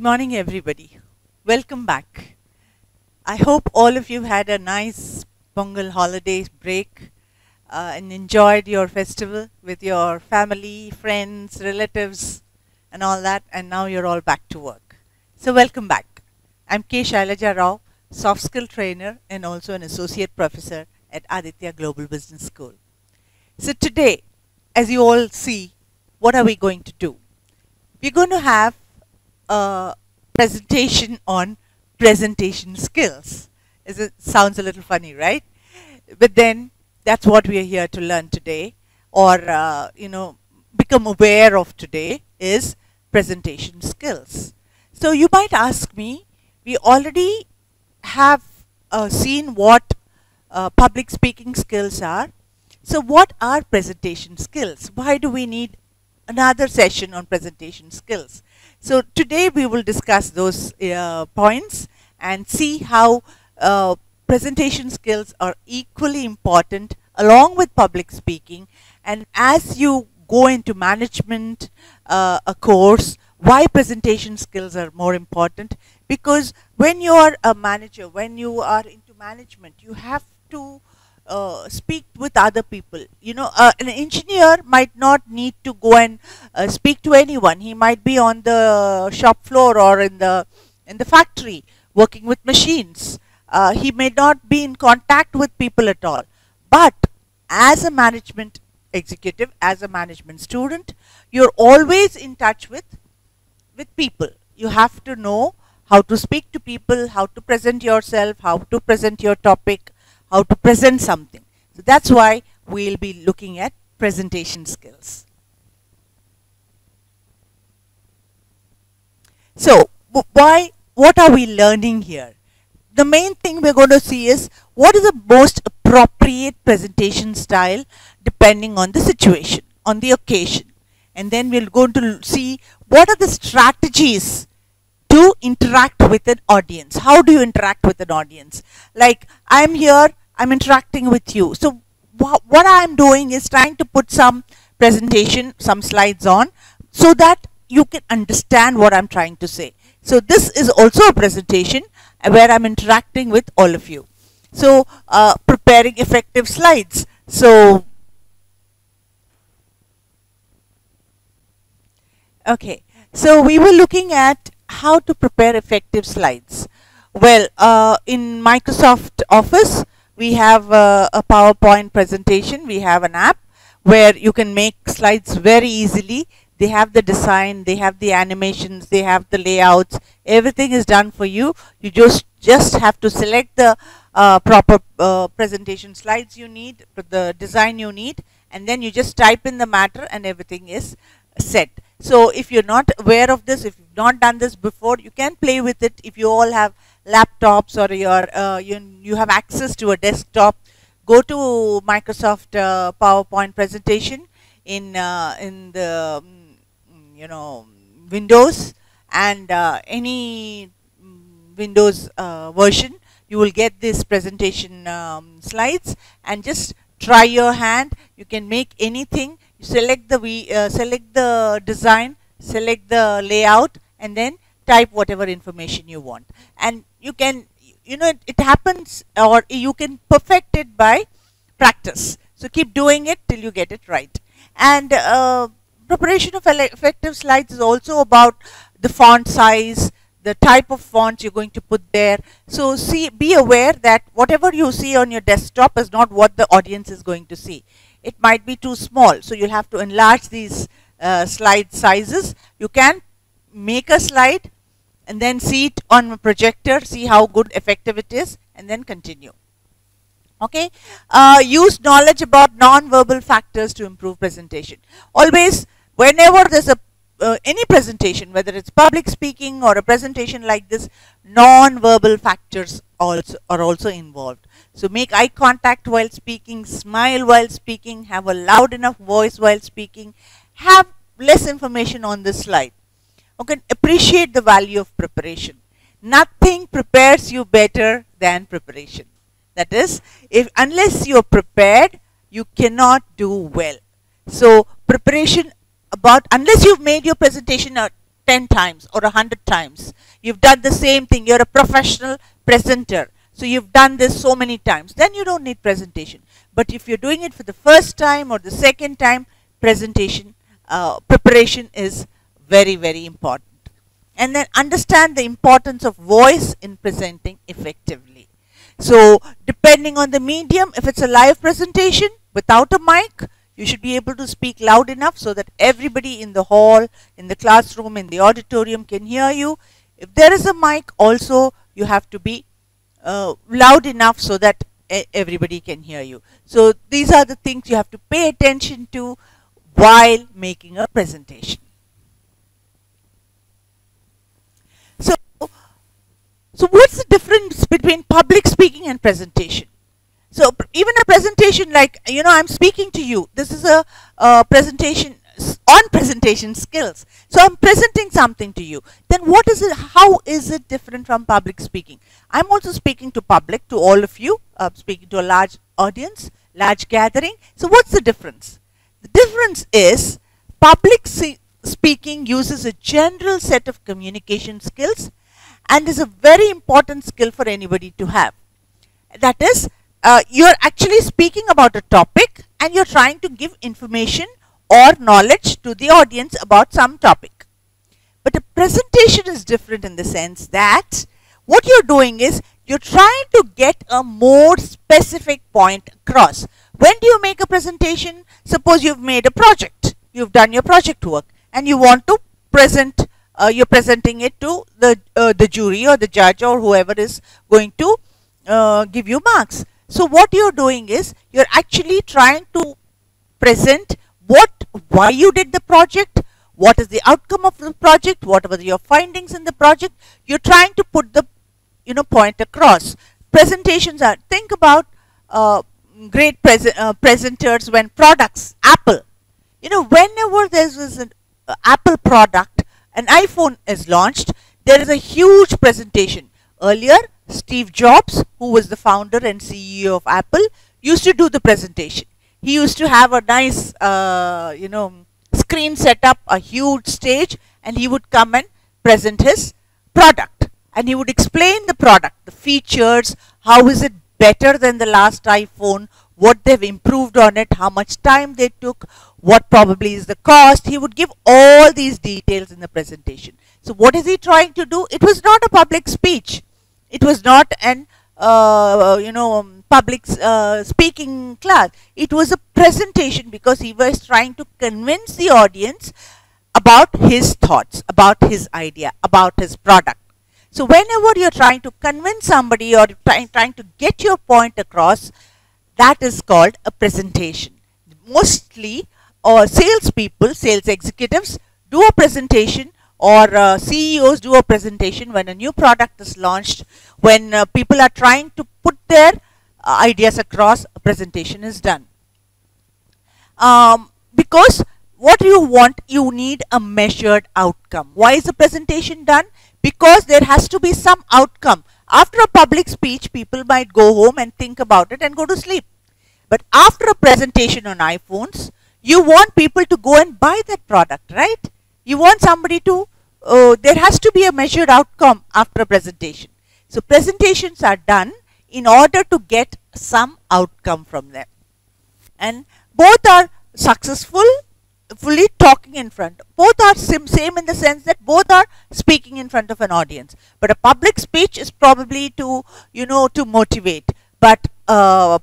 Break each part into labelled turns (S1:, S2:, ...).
S1: morning, everybody. Welcome back. I hope all of you had a nice Pongal holiday break and enjoyed your festival with your family, friends, relatives, and all that. And now you're all back to work. So, welcome back. I'm K. Shailaja Rao, soft skill trainer and also an associate professor at Aditya Global Business School. So, today, as you all see, what are we going to do? We're going to have a presentation on presentation skills. It sounds a little funny, right? But then that's what we are here to learn today, or become aware of today, is presentation skills. So you might ask me, we already have seen what public speaking skills are. So what are presentation skills? Why do we need another session on presentation skills? So today we will discuss those points and see how presentation skills are equally important along with public speaking. And as you go into management, a course, why presentation skills are more important? Because when you are a manager, when you are into management, you have to speak with other people. An engineer might not need to go and speak to anyone. He might be on the shop floor or in the factory working with machines. He may not be in contact with people at all. But as a management executive, as a management student, you're always in touch with people. You have to know how to speak to people, how to present yourself, how to present your topic, how to present something. So that's why we'll be looking at presentation skills. So what are we learning here? The main thing we're going to see is what is the most appropriate presentation style depending on the situation, on the occasion. And then we're going to see what are the strategies to interact with an audience. How do you interact with an audience? Like, I'm here, I'm interacting with you. So what I'm doing is trying to put some presentation, some slides on, so that you can understand what I'm trying to say. So this is also a presentation where I'm interacting with all of you. So preparing effective slides. So okay, so we were looking at how to prepare effective slides. Well, in Microsoft Office, we have a PowerPoint presentation. We have an app where you can make slides very easily. They have the design, they have the animations, they have the layouts. Everything is done for you. You just have to select the proper presentation slides you need, the design you need, and then you just type in the matter and everything is set. So if you're not aware of this, if you've not done this before, you can play with it. If you all have laptops or you have access to a desktop, go to Microsoft PowerPoint presentation in the Windows, and any Windows version, you will get this presentation slides, and just try your hand. You can make anything. You select the design, select the layout, and then type whatever information you want. And you can, it happens, or you can perfect it by practice. So keep doing it till you get it right. And preparation of effective slides is also about the font size, the type of fonts you're going to put there. So be aware that whatever you see on your desktop is not what the audience is going to see. It might be too small, so you'll have to enlarge these slide sizes. You can make a slide and then see it on a projector, see how good effective it is, and then continue. Okay, use knowledge about non-verbal factors to improve presentation. Always, whenever there's any presentation, whether it's public speaking or a presentation like this, non-verbal factors are also involved. So make eye contact while speaking, smile while speaking, have a loud enough voice while speaking, have less information on this slide. Okay, appreciate the value of preparation. Nothing prepares you better than preparation. That is, unless you're prepared, you cannot do well. So preparation unless you've made your presentation 10 times or 100 times. You've done the same thing. You're a professional presenter. So you've done this so many times. Then you don't need presentation. But if you're doing it for the first time or the second time, presentation, preparation is very, very important. And then understand the importance of voice in presenting effectively. So depending on the medium, if it's a live presentation without a mic, you should be able to speak loud enough so that everybody in the hall, in the classroom, in the auditorium can hear you. If there is a mic also, you have to be loud enough so that everybody can hear you. So these are the things you have to pay attention to while making a presentation. So what's the difference between public speaking and presentation? So even a presentation like, I'm speaking to you. This is a presentation on presentation skills. So I'm presenting something to you. Then what is it? How is it different from public speaking? I'm also speaking to public, to all of you. I'm speaking to a large audience, large gathering. So what's the difference? The difference is public speaking uses a general set of communication skills and is a very important skill for anybody to have. That is, you're actually speaking about a topic and you're trying to give information or knowledge to the audience about some topic. But a presentation is different in the sense that what you're doing is you're trying to get a more specific point across. When do you make a presentation? Suppose you've made a project, you've done your project work and you want to present, you're presenting it to the jury or the judge or whoever is going to give you marks. So what you're doing is you're actually trying to present why you did the project, what is the outcome of the project, what were your findings in the project. You're trying to put the point across. Presentations are, think about great presenters when products, Apple. Whenever there's an Apple product, an iPhone is launched, there is a huge presentation. Earlier, Steve Jobs, who was the founder and CEO of Apple, used to do the presentation. He used to have a nice, screen set up, a huge stage, and he would come and present his product. And he would explain the product, the features, how is it better than the last iPhone, what they've improved on it, how much time they took, what probably is the cost. He would give all these details in the presentation. So what is he trying to do? It was not a public speech. It was not an public speaking class. It was a presentation because he was trying to convince the audience about his thoughts, about his idea, about his product. So whenever you're trying to convince somebody or trying to get your point across, that is called a presentation. Mostly salespeople, sales executives do a presentation, or CEOs do a presentation when a new product is launched. When people are trying to put their ideas across, a presentation is done. Because what you want, you need a measured outcome. Why is the presentation done? Because there has to be some outcome. After a public speech, people might go home and think about it and go to sleep. But after a presentation on iPhones, you want people to go and buy that product, right? You want somebody to, there has to be a measured outcome after a presentation. So presentations are done in order to get some outcome from them. And both are successful, fully talking in front. Both are same in the sense that both are speaking in front of an audience. But a public speech is probably to, to motivate. But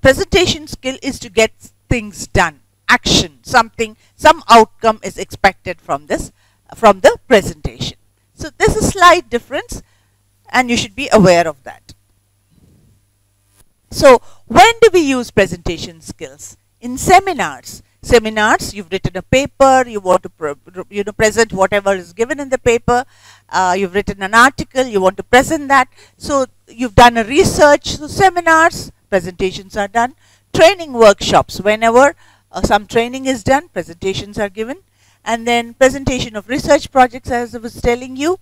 S1: presentation skill is to get things done. Action, something, some outcome is expected from this, from the presentation. So there's a slight difference and you should be aware of that. So when do we use presentation skills? In seminars. Seminars, you've written a paper, you want to present whatever is given in the paper, you've written an article, you want to present that. So you've done a research. So seminars, presentations are done. Training workshops, whenever some training is done, presentations are given. And then presentation of research projects, as I was telling you.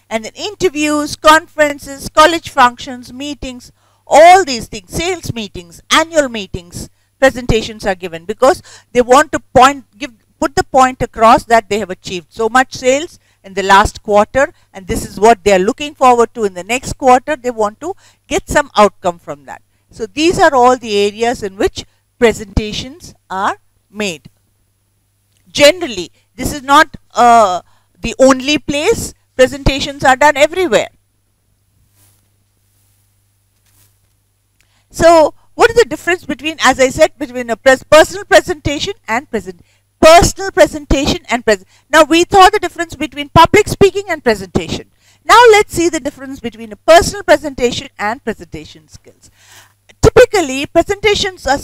S1: And then interviews, conferences, college functions, meetings, all these things, sales meetings, annual meetings, presentations are given because they want to put the point across that they have achieved so much sales in the last quarter, and this is what they are looking forward to in the next quarter. They want to get some outcome from that. So these are all the areas in which presentations are made. Generally, this is not the only place. Presentations are done everywhere. So what is the difference between, as I said, between a personal presentation and personal presentation and Now we thought the difference between public speaking and presentation. Now let's see the difference between a personal presentation and presentation skills. Typically, presentations are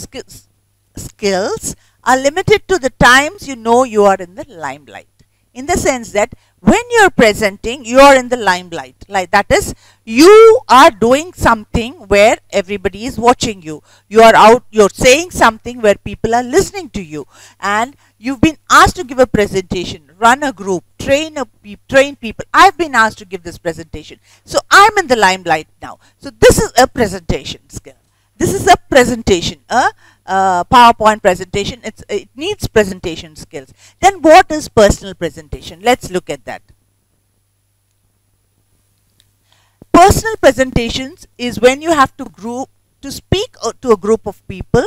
S1: skills are limited to the times you know you are in the limelight. In the sense that when you're presenting, you are in the limelight. Like that is, you are doing something where everybody is watching you. You are out, you're saying something where people are listening to you. And you've been asked to give a presentation, run a group, train people. I've been asked to give this presentation. So I'm in the limelight now. So this is a presentation skill. This is a presentation, a PowerPoint presentation. It needs presentation skills. Then what is personal presentation? Let's look at that. Personal presentations is when you have to speak to a group of people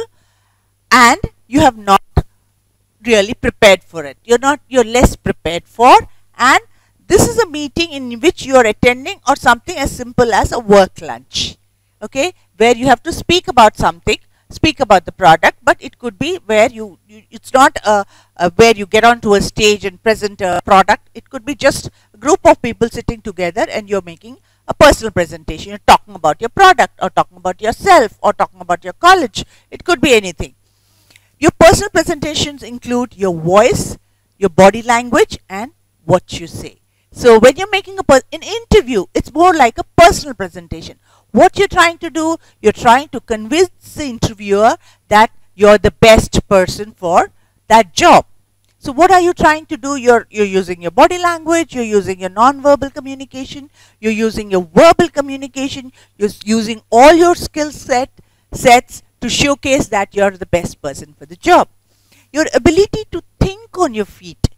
S1: and you have not really prepared for it. You're less prepared for, and this is a meeting in which you are attending, or something as simple as a work lunch. Okay, where you have to speak about something, speak about the product, but it could be where it's not where you get onto a stage and present a product. It could be just a group of people sitting together and you're making a personal presentation. You're talking about your product, or talking about yourself, or talking about your college. It could be anything. Your personal presentations include your voice, your body language, and what you say. So when you're making an interview, it's more like a personal presentation. What you're trying to do, you're trying to convince the interviewer that you're the best person for that job. So what are you trying to do? You're using your body language, you're using your non-verbal communication, you're using your verbal communication, you're using all your skill sets to showcase that you're the best person for the job. Your ability to think on your feet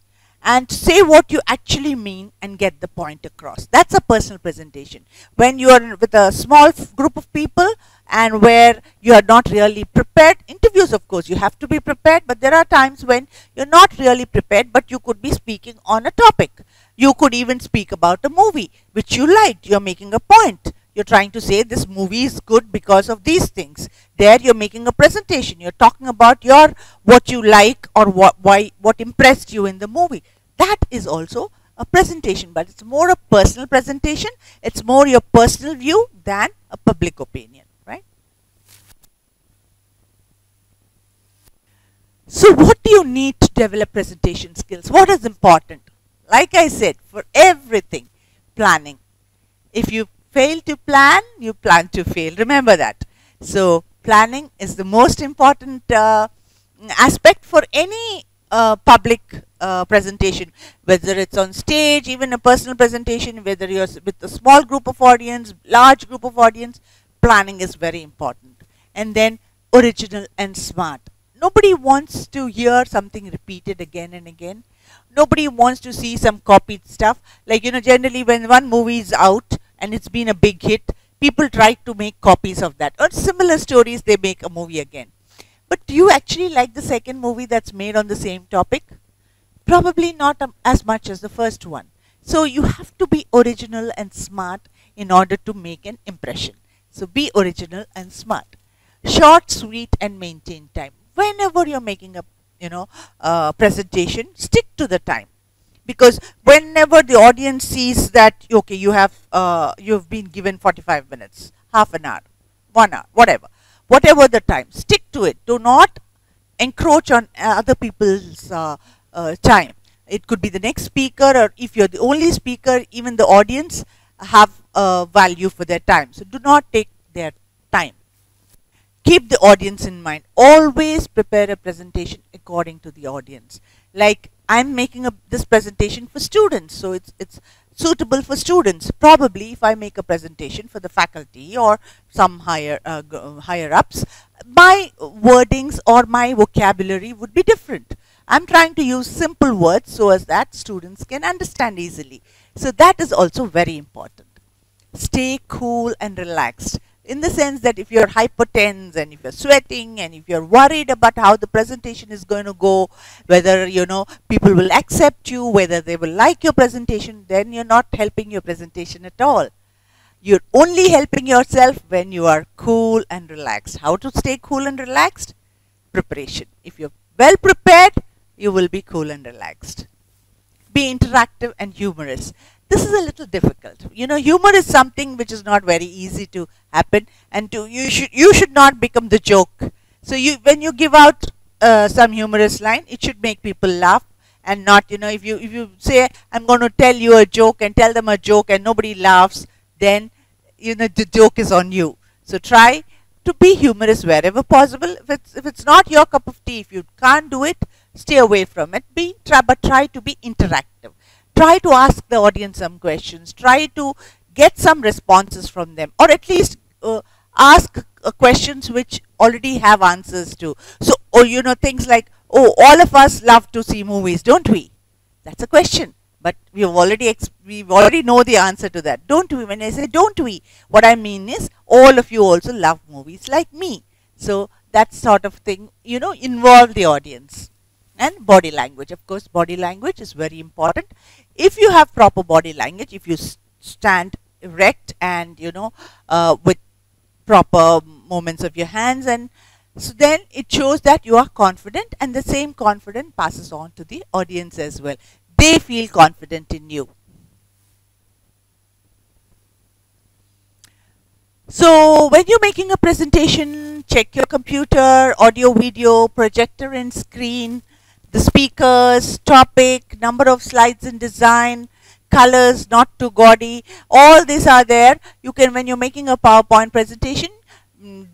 S1: and say what you actually mean and get the point across. That's a personal presentation. When you are with a small group of people and where you are not really prepared, interviews of course you have to be prepared, but there are times when you're not really prepared, but you could be speaking on a topic. You could even speak about a movie which you liked. You're making a point. You're trying to say this movie is good because of these things. There you're making a presentation. You're talking about what you like, or what impressed you in the movie. That is also a presentation, but it's more a personal presentation. It's more your personal view than a public opinion, right? So what do you need to develop presentation skills? What is important? Like I said, for everything, planning. If you fail to plan, you plan to fail. Remember that. So planning is the most important aspect for any public presentation, whether it's on stage, even a personal presentation, whether you're with a small group of audience, large group of audience. Planning is very important. And then original and smart. Nobody wants to hear something repeated again and again. Nobody wants to see some copied stuff. Like, generally when one movie is out and it's been a big hit, people try to make copies of that, or similar stories, they make a movie again. But do you actually like the second movie that's made on the same topic? Probably not as much as the first one. So you have to be original and smart in order to make an impression. So be original and smart. Short, sweet, and maintain time. Whenever you're making a presentation, stick to the time. Because whenever the audience sees that, okay, you've been given 45 minutes, half an hour, 1 hour, whatever the time, stick to it. Do not encroach on other people's time. It could be the next speaker, or if you're the only speaker, even the audience have value for their time. So do not take their time. Keep the audience in mind. Always prepare a presentation according to the audience. Like, I'm making this presentation for students, so it's suitable for students. Probably if I make a presentation for the faculty or some higher ups, my wordings or my vocabulary would be different. I'm trying to use simple words so as that students can understand easily. So that is also very important. Stay cool and relaxed, in the sense that if you're hypertense and if you're sweating and if you're worried about how the presentation is going to go, whether people will accept you, whether they will like your presentation, then you're not helping your presentation at all. You're only helping yourself when you are cool and relaxed. How to stay cool and relaxed? Preparation. If you're well prepared, you will be cool and relaxed. Be interactive and humorous. This is a little difficult. Humor is something which is not very easy to happen, and you should not become the joke. So when you give out some humorous line, it should make people laugh, and not, if you say, I'm going to tell you a joke and tell them a joke and nobody laughs, then the joke is on you. So try to be humorous wherever possible. If it's not your cup of tea, if you can't do it, stay away from it. But try to be interactive. Try to ask the audience some questions. Try to get some responses from them, or at least ask questions which already have answers to. So, things like, oh, all of us love to see movies, don't we? That's a question, but we already know the answer to that, don't we? When I say don't we, what I mean is all of you also love movies like me. So that sort of thing, involve the audience. And body language, of course, body language is very important. If you have proper body language, if you stand erect and with proper movements of your hands, and so then it shows that you are confident, and the same confidence passes on to the audience as well. They feel confident in you. So when you're making a presentation, check your computer, audio, video, projector and screen, the speakers, topic, number of slides in design, colors, not too gaudy. All these are there. You can, when you're making a PowerPoint presentation,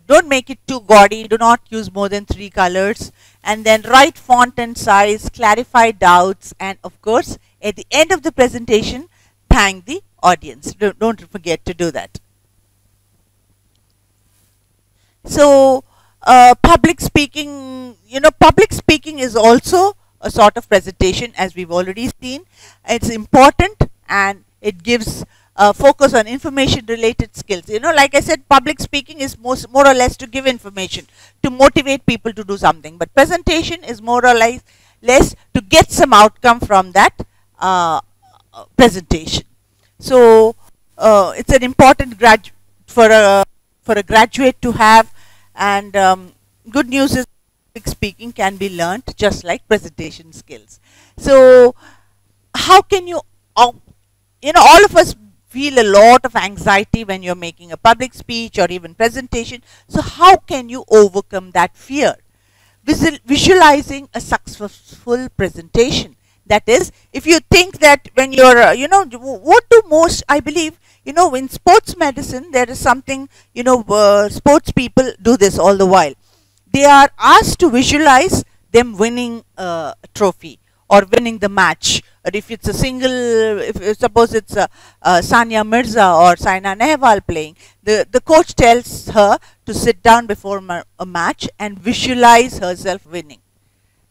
S1: don't make it too gaudy. Do not use more than 3 colors. And then right font and size, clarify doubts, and of course, at the end of the presentation, thank the audience. Don't forget to do that. So, public speaking, public speaking is also a sort of presentation, as we've already seen. It's important, and it gives focus on information related skills. Like I said, public speaking is more or less to give information, to motivate people to do something. But presentation is more or less to get some outcome from that presentation. So it's an important for a graduate to have, and good news is public speaking can be learnt just like presentation skills. So how can you, all of us feel a lot of anxiety when you're making a public speech or even presentation. So how can you overcome that fear? Visualizing a successful presentation. That is, if you think that when you're, what do most, I believe, in sports medicine, there is something, sports people do this all the while. They are asked to visualize them winning a trophy or winning the match. Or if it's a single, if suppose it's Sania Mirza or Saina Nehwal playing, the coach tells her to sit down before a match and visualize herself winning.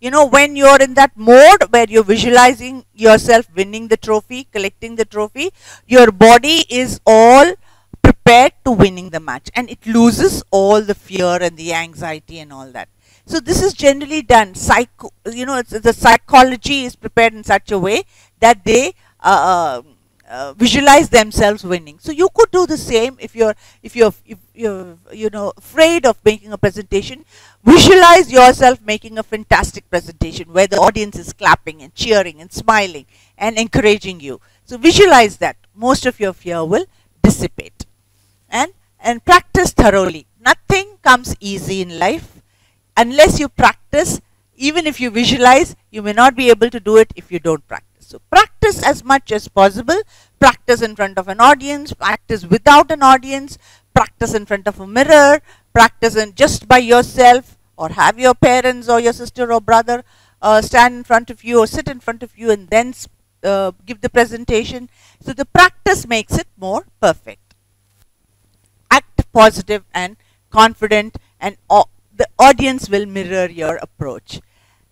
S1: When you're in that mode where you're visualizing yourself winning the trophy, collecting the trophy, your body is all prepared to winning the match, and it loses all the fear and the anxiety and all that. So this is generally done. The psychology is prepared in such a way that they visualize themselves winning. So you could do the same if you're afraid of making a presentation. Visualize yourself making a fantastic presentation where the audience is clapping and cheering and smiling and encouraging you. So visualize that. Most of your fear will dissipate. And practice thoroughly. Nothing comes easy in life. Unless you practice, even if you visualize, you may not be able to do it if you don't practice. So practice as much as possible. Practice in front of an audience, practice without an audience, practice in front of a mirror, practice just by yourself, or have your parents or your sister or brother stand in front of you or sit in front of you and then give the presentation. So the practice makes it more perfect. Act positive and confident, and the audience will mirror your approach.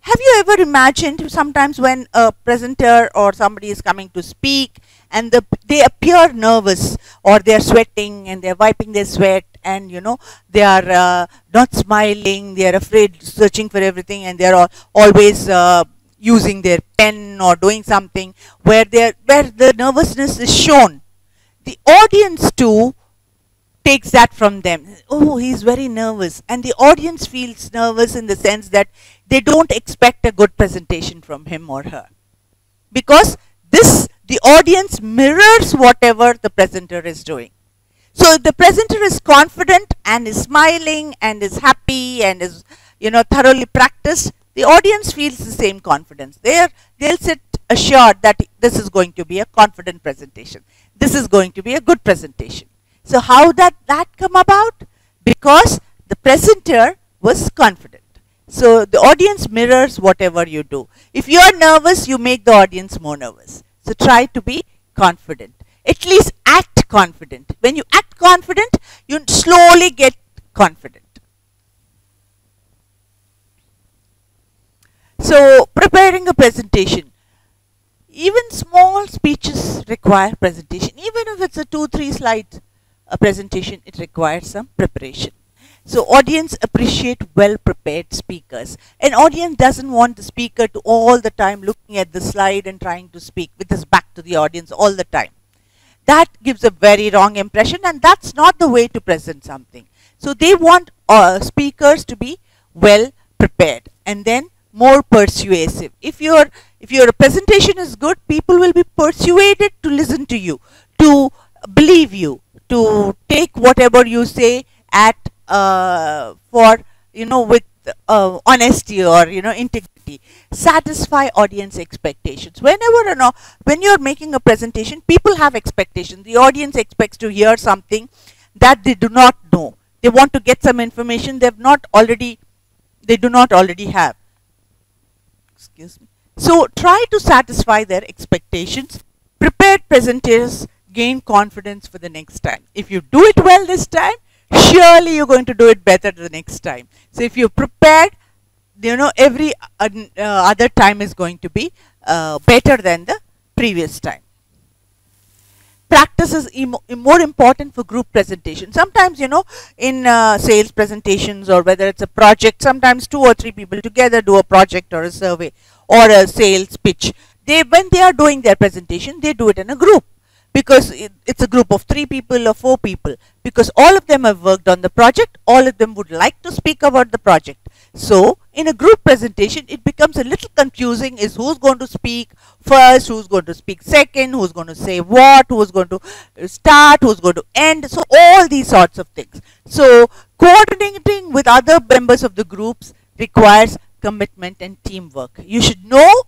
S1: Have you ever imagined sometimes when a presenter or somebody is coming to speak and they appear nervous, or they are sweating and they are wiping their sweat, and they are not smiling, they are afraid, searching for everything, and they are always using their pen or doing something where the nervousness is shown. The audience too takes that from them. Oh, he's very nervous. And the audience feels nervous in the sense that they don't expect a good presentation from him or her. Because the audience mirrors whatever the presenter is doing. So if the presenter is confident and is smiling and is happy and is, thoroughly practiced, the audience feels the same confidence. They'll sit assured that this is going to be a confident presentation. This is going to be a good presentation. So how did that come about? Because the presenter was confident. So the audience mirrors whatever you do. If you are nervous, you make the audience more nervous. So try to be confident. At least act confident. When you act confident, you slowly get confident. So preparing a presentation. Even small speeches require presentation. Even if it's a 2-3 slide presentation, it requires some preparation. So audience appreciate well-prepared speakers. An audience doesn't want the speaker to all the time looking at the slide and trying to speak with his back to the audience all the time. That gives a very wrong impression, and that's not the way to present something. So they want speakers to be well prepared and then more persuasive. If your presentation is good, people will be persuaded to listen to you, to believe you, to take whatever you say at with honesty or integrity. Satisfy audience expectations. When you're making a presentation, people have expectations. The audience expects to hear something that they do not know. They want to get some information they do not already have. Excuse me. So try to satisfy their expectations. Prepared presenters gain confidence for the next time. If you do it well this time, surely you're going to do it better the next time. So if you're prepared, every other time is going to be better than the previous time. Practice is more important for group presentation. Sometimes, in sales presentations, or whether it's a project, sometimes 2 or 3 people together do a project or a survey or a sales pitch. When they are doing their presentation, they do it in a group. Because it's a group of 3 people or 4 people. Because all of them have worked on the project, all of them would like to speak about the project. So, in a group presentation, it becomes a little confusing is who's going to speak first, who's going to speak second, who's going to say what, who's going to start, who's going to end. So, all these sorts of things. So, coordinating with other members of the groups requires commitment and teamwork. You should know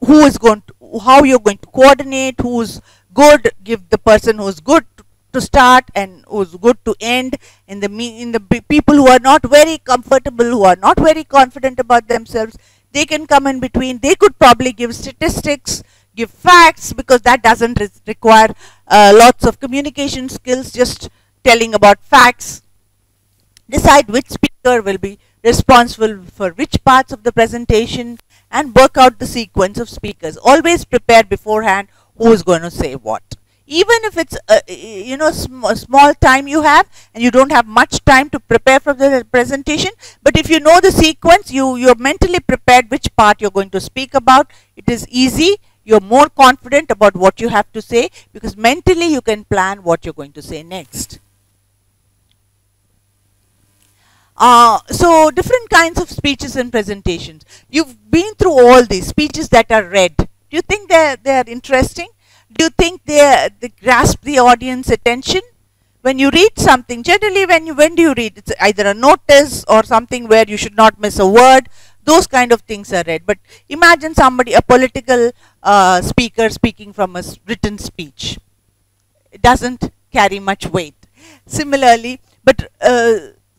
S1: how you're going to coordinate, who's good, give the person who's good to start and who's good to end. In the people who are not very comfortable, who are not very confident about themselves, they can come in between. They could probably give statistics, give facts, because that doesn't require lots of communication skills, just telling about facts. Decide which speaker will be responsible for which parts of the presentation, and work out the sequence of speakers. Always prepare beforehand who is going to say what. Even if it's small time you have and you don't have much time to prepare for the presentation, but if you know the sequence, you're mentally prepared which part you're going to speak about. It is easy. You're more confident about what you have to say, because mentally you can plan what you're going to say next. So different kinds of speeches and presentations. You've been through all these speeches that are read. Do you think they're interesting? Do you think they grasp the audience attention? When you read something, generally when do you read? It's either a notice or something where you should not miss a word. Those kind of things are read. But imagine a political speaker speaking from a written speech. It doesn't carry much weight. Similarly, but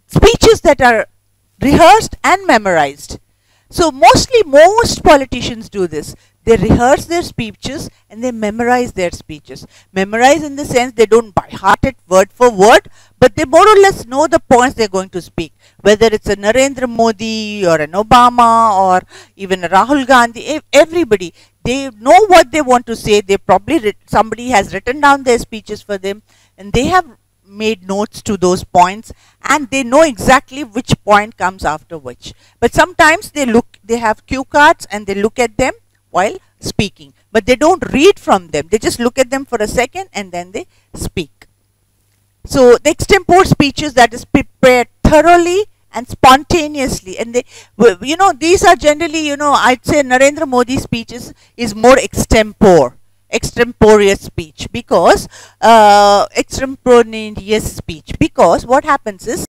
S1: speeches that are rehearsed and memorized. So most politicians do this. They rehearse their speeches and they memorize their speeches. Memorize in the sense they don't by heart it word for word, but they more or less know the points they're going to speak. Whether it's a Narendra Modi or an Obama or even a Rahul Gandhi, everybody, they know what they want to say. They probably, somebody has written down their speeches for them, and they have made notes to those points, and they know exactly which point comes after which. But sometimes they have cue cards and they look at them while speaking, but they don't read from them. They just look at them for a second and then they speak. So the extempore speeches, that is prepared thoroughly and spontaneously, and they, these are generally, I'd say Narendra Modi's speeches is more extemporaneous speech, because what happens is,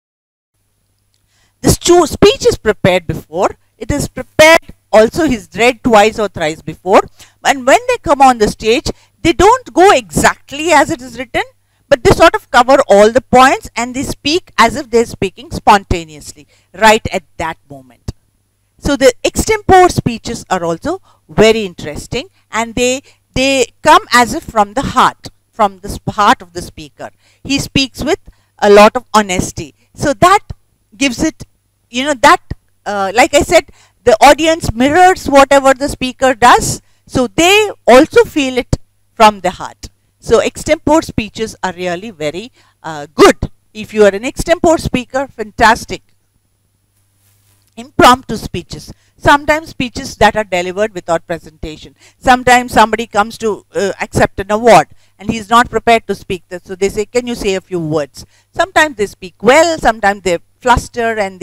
S1: this speech is prepared before, it is prepared also, he's read twice or thrice before, and when they come on the stage, they don't go exactly as it is written, but they sort of cover all the points and they speak as if they're speaking spontaneously right at that moment. So the extempore speeches are also very interesting, and they come as if from the heart of the speaker. He speaks with a lot of honesty. So that gives it, like I said, the audience mirrors whatever the speaker does, so they also feel it from the heart. So extempore speeches are really very good. If you are an extempore speaker, fantastic. Impromptu speeches. Sometimes speeches that are delivered without presentation. Sometimes somebody comes to accept an award and he is not prepared to speak. So they say, can you say a few words? Sometimes they speak well, sometimes they fluster, and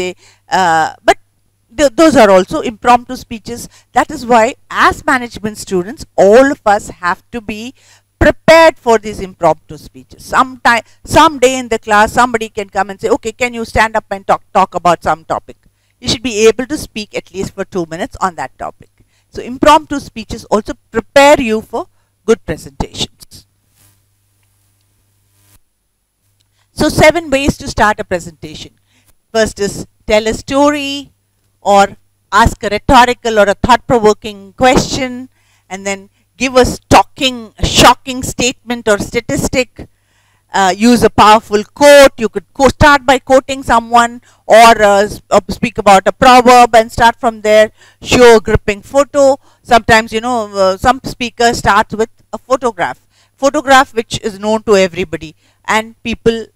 S1: those are also impromptu speeches. That is why, as management students, all of us have to be prepared for these impromptu speeches. Someday in the class, somebody can come and say, okay, can you stand up and talk about some topic? You should be able to speak at least for 2 minutes on that topic. So impromptu speeches also prepare you for good presentations. So 7 ways to start a presentation. First is tell a story, or ask a rhetorical or a thought-provoking question, and then give a shocking statement or statistic. Use a powerful quote. You could start by quoting someone, or speak about a proverb and start from there. Show a gripping photo. Sometimes, some speakers start with a photograph which is known to everybody, and people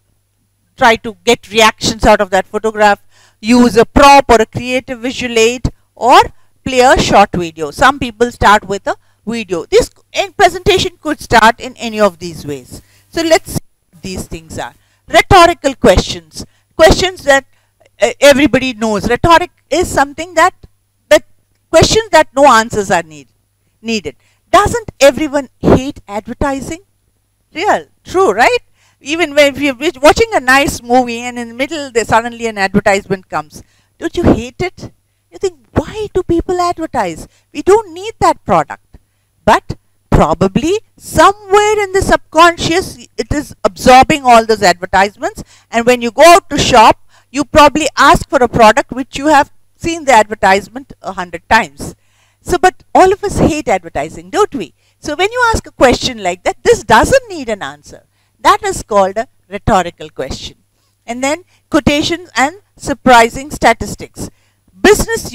S1: try to get reactions out of that photograph. Use a prop or a creative visual aid, or play a short video. Some people start with a video. This presentation could start in any of these ways. So let's see what these things are. Rhetorical questions. Questions that everybody knows. Rhetoric is something that questions that no answers are needed. Doesn't everyone hate advertising? True, right? Even when you're watching a nice movie and in the middle suddenly an advertisement comes. Don't you hate it? You think, why do people advertise? We don't need that product. But probably somewhere in the subconscious it is absorbing all those advertisements, and when you go out to shop, you probably ask for a product which you have seen the advertisement 100 times. So, but all of us hate advertising, don't we? So when you ask a question like that, this doesn't need an answer. That is called a rhetorical question. And then quotations and surprising statistics. Business,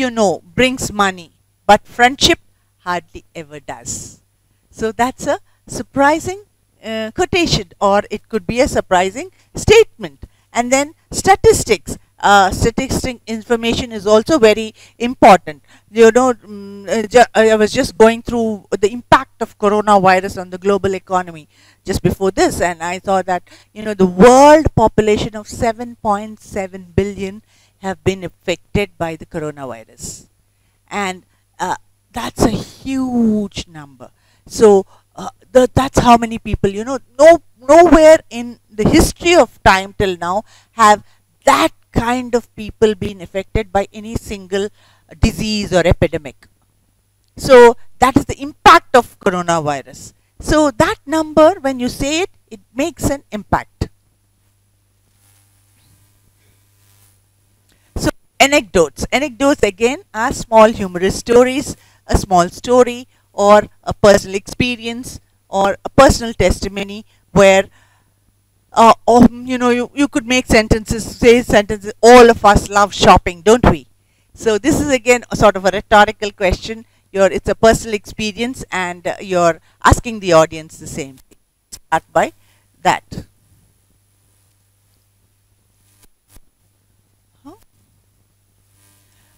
S1: brings money, but friendship hardly ever does. So that's a surprising quotation, or it could be a surprising statement. And then statistics. Statistic information is also very important. I was just going through the impact of coronavirus on the global economy just before this, and I saw that the world population of 7.7 billion have been affected by the coronavirus, and that's a huge number. So that's how many people, nowhere in the history of time till now have that kind of people been affected by any single disease or epidemic. So that is the impact of coronavirus. So that number, when you say it, it makes an impact. So anecdotes. Anecdotes again are small humorous stories, a small story, or a personal experience, or a personal testimony where you could make sentences, say sentences, all of us love shopping, don't we? So this is again a sort of a rhetorical question. It's a personal experience, and you're asking the audience the same thing. Start by that. Huh?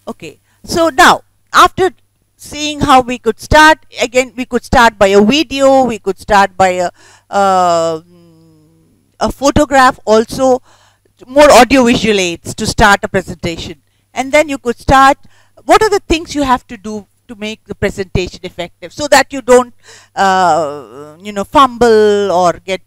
S1: Okay, so now after seeing how we could start, again we could start by a video, we could start by a photograph, also more audio-visual aids to start a presentation. And then you could start, what are the things you have to do to make the presentation effective, so that you don't fumble or get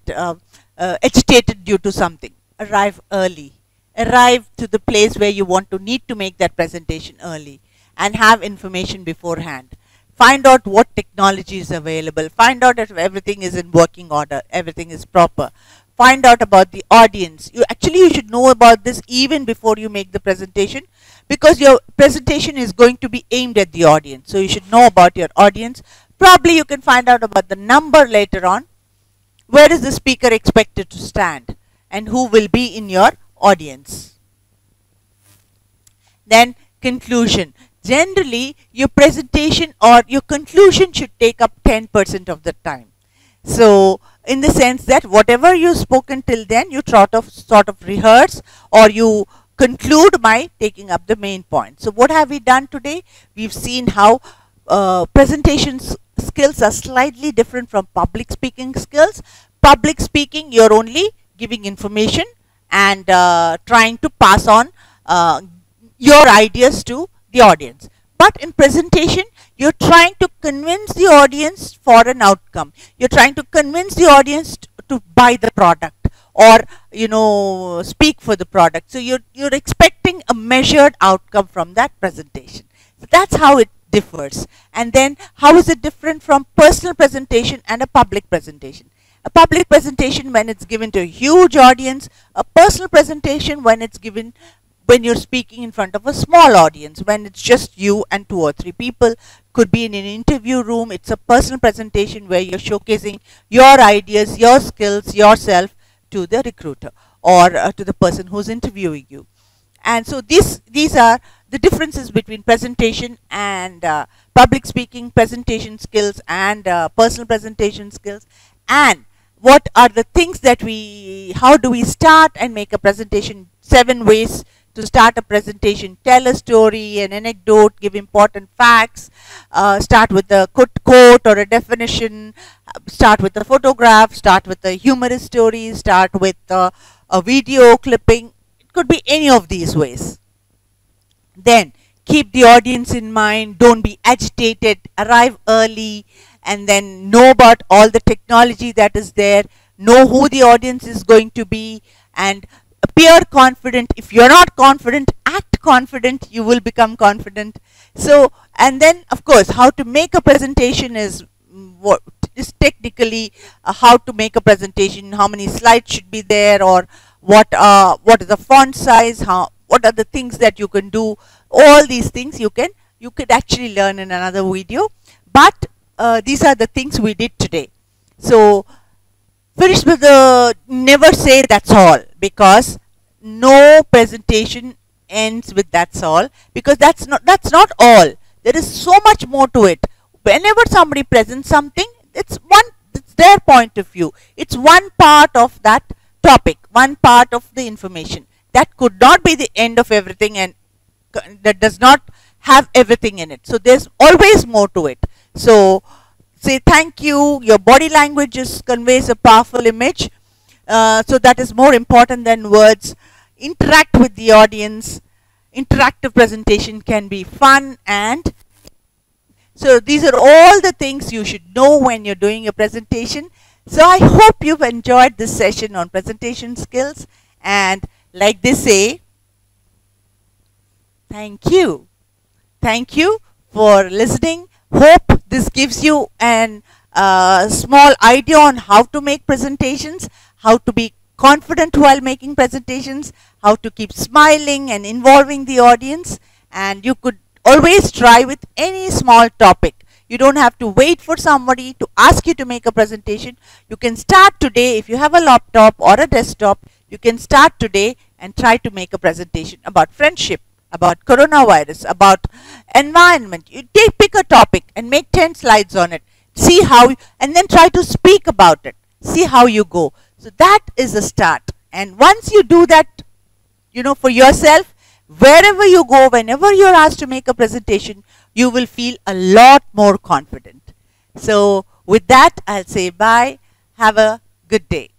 S1: agitated due to something. Arrive early. Arrive to the place where you need to make that presentation early, and have information beforehand. Find out what technology is available. Find out if everything is in working order, everything is proper. Find out about the audience. You should know about this even before you make the presentation, because your presentation is going to be aimed at the audience. So you should know about your audience. Probably you can find out about the number later on. Where is the speaker expected to stand, and who will be in your audience? Then conclusion. Generally, your presentation or your conclusion should take up 10% of the time. So in the sense that whatever you spoken till then, you sort of rehearse, or you conclude by taking up the main point. So what have we done today? We've seen how presentation skills are slightly different from public speaking skills. Public speaking, you're only giving information and trying to pass on your ideas to the audience. But in presentation, you're trying to convince the audience for an outcome. You're trying to convince the audience to buy the product, or speak for the product. So you're expecting a measured outcome from that presentation. So that's how it differs. And then how is it different from personal presentation and a public presentation? A public presentation when it's given to a huge audience, a personal presentation when it's given when you're speaking in front of a small audience, when it's just you and 2 or 3 people. Could be in an interview room. It's a personal presentation where you're showcasing your ideas, your skills, yourself to the recruiter, or to the person who's interviewing you. And so these are the differences between presentation and public speaking, presentation skills, and personal presentation skills. And what are the things that how do we start and make a presentation? 7 ways to start a presentation. Tell a story, an anecdote, give important facts, start with a quote or a definition, start with a photograph, start with a humorous story, start with a video clipping. It could be any of these ways. Then keep the audience in mind, don't be agitated, arrive early, and then know about all the technology that is there, know who the audience is going to be, and appear confident. If you're not confident, act confident, you will become confident. So, and then of course, how to make a presentation is what is technically how to make a presentation, how many slides should be there, or what is the font size, what are the things that you can do. All these things you could actually learn in another video, but these are the things we did today. So finish with the never say that's all, because no presentation ends with that's all, because that's not all. There is so much more to it. Whenever somebody presents something, it's their point of view. It's one part of that topic, one part of the information. That could not be the end of everything, and that does not have everything in it. So there's always more to it. So say thank you. Your body language conveys a powerful image. So that is more important than words. Interact with the audience. Interactive presentation can be fun, and so these are all the things you should know when you're doing a presentation. So I hope you've enjoyed this session on presentation skills, and like they say, thank you. Thank you for listening. Hope this gives you an small idea on how to make presentations, how to be confident while making presentations, how to keep smiling and involving the audience. And you could always try with any small topic. You don't have to wait for somebody to ask you to make a presentation. You can start today. If you have a laptop or a desktop, you can start today and try to make a presentation about friendship, about coronavirus, about environment. You pick a topic and make 10 slides on it. See how, and then try to speak about it. See how you go. So that is a start. And once you do that, for yourself, wherever you go, whenever you're asked to make a presentation, you will feel a lot more confident. So with that, I'll say bye. Have a good day.